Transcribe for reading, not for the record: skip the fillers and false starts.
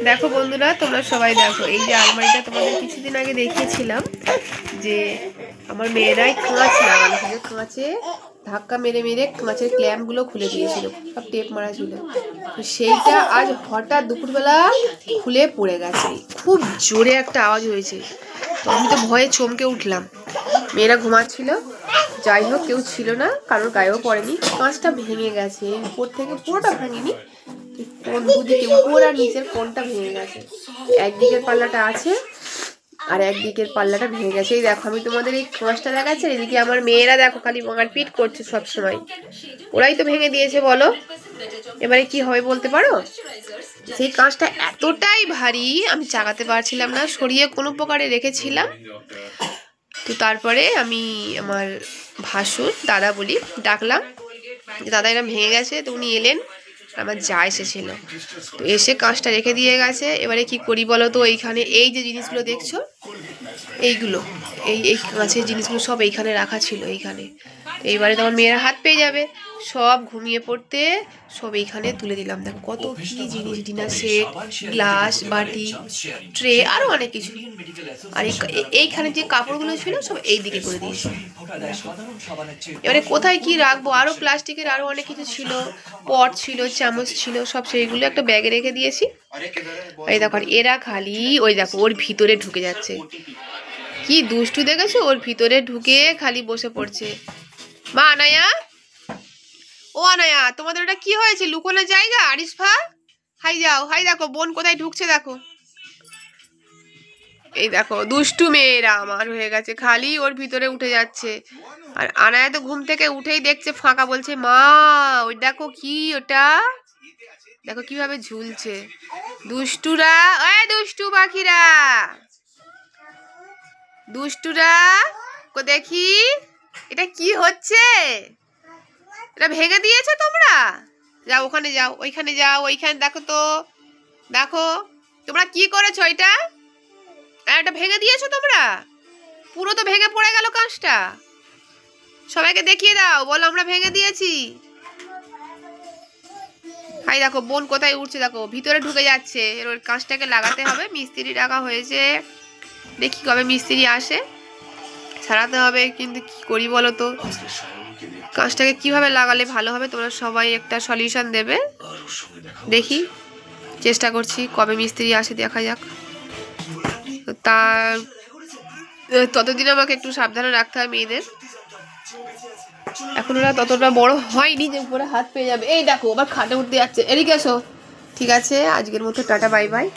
দেখো বন্ধুরা, তোমরা সবাই দেখো, এই যে আলমারিটা তোমাদের কিছুদিন আগে দেখিয়েছিলাম যে আমার মেয়েরাই কাঁচ লাগানো ছিল, কাঁচে ধাক্কা মেরে মেরে কাঁচের ক্ল্যাম্পগুলো খুলে দিয়েছিল, সব টেপ মারা ছিল। তো সেইটা আজ হঠাৎ দুপুরবেলা খুলে পড়ে গেছে, খুব জোরে একটা আওয়াজ হয়েছে। তো আমি তো ভয়ে চমকে উঠলাম, মেয়েরা ঘুমাচ্ছিল, যাই হোক কেউ ছিল না, কারোর গায়েও পড়েনি। কাঁচটা ভেঙে গেছে, উপর থেকে পুরোটা ভাঙেনি, কোন দুদিকে উপর আর নিচের কোনটা ভেঙে গেছে। একদিকের পাল্লাটা আছে আর একদিকের পাল্লাটা ভেঙে গেছে। এই দেখো, আমি তোমাদের এই কাঁচটা দেখাচ্ছি, এদিকে আমার মেয়েরা দেখো খালি মারপিট করছে সব সময়। ওরাই তো ভেঙে দিয়েছে, বলো এবারে কি হবে বলতে পারো? সেই কাঁচটা এতটাই ভারী, আমি চাগাতে পারছিলাম না, সরিয়ে কোনো প্রকারে রেখেছিলাম। তো তারপরে আমি আমার ভাসুর দাদা বলি ডাকলাম, যে দাদা এরা ভেঙে গেছে। তো উনি এলেন, আমার যা এসেছিল, তো এসে কাঁচটা রেখে দিয়ে গেছে। এবারে কি করি বলো তো? এইখানে এই যে জিনিসগুলো দেখছো, এইগুলো এই কাঁচের জিনিসগুলো সব এইখানে রাখা ছিল, এইখানে। এইবারে তোমার মেয়েরা হাত পেয়ে যাবে, সব ঘুমিয়ে পড়তে সব এইখানে তুলে দিলাম। দেখো কত কি জিনিস, ডিনার সেট, গ্লাস, বাটি, ট্রে, আরো অনেক কিছু। আর এইখানে যে কাপড়গুলো ছিল সব এই দিকে করে দিয়েছি। এবারে কোথায় কি রাখবো? আরো প্লাস্টিকের আরো অনেক কিছু ছিল, পট ছিল, চামচ ছিল, সব সেইগুলো একটা ব্যাগে রেখে দিয়েছি। এই দেখো, এরা খালি ওই দেখো ওর ভিতরে ঢুকে যাচ্ছে, কি দুষ্টু দেখেছো, ওর ভিতরে ঢুকে খালি বসে পড়ছে। মা আনায়া, ও আনায়া, তোমাদের ওটা কি হয়েছে? লুকোনোর জায়গা? আরিসফা, হাই যাও, হাই দেখো বোন কোথায় ঢুকছে দেখো। এই দেখো দুষ্টু মেয়েরা আমার হয়ে গেছে, খালি ওর ভিতরে উঠে যাচ্ছে। আর আনায়া তো ঘুম থেকে উঠেই দেখছে ফাঁকা, বলছে মা ওই দেখো কি ওটা, দেখো কিভাবে ঝুলছে। দুষ্টুরা, ওই দুষ্টু পাখিরা, দুষ্টুরা, দেখি এটা কি হচ্ছে? এটা ভেঙে দিয়েছো তোমরা? যাও ওখানে, যাও ওইখানে, যাও ওইখানে, দেখো তো, দেখো তোমরা কি করেছো। এটা এটা ভেঙে দিয়েছো তোমরা, পুরো তো ভেঙে পড়ে গেল কাঁচটা। সবাইকে দেখিয়ে দাও, বলো আমরা ভেঙে দিয়েছি। হাই দেখো বোন কোথায় উঠছে, দেখো ভিতরে ঢুকে যাচ্ছে। এর কাঁচটাকে লাগাতে হবে, মিস্ত্রি ডাকা হয়েছে, দেখি কবে মিস্ত্রি আসে, সারাতে হবে। কিন্তু কি করি বলো তো, কাঁচটাকে কিভাবে লাগালে ভালো হবে? তোমরা সবাই একটা সলিউশন দেবে, দেখি চেষ্টা করছি, কবে মিস্ত্রি আসে দেখা যাক। তার ততদিন আমাকে একটু সাবধানে রাখতে হয় মেয়েদের, এখন ওরা ততটা বড় হয়নি যে উপরে হাত পেয়ে যাবে। এই দেখো আবার খাটে উঠতে যাচ্ছে, এদিকে এসো। ঠিক আছে, আজকের মতো টাটা, বাই বাই।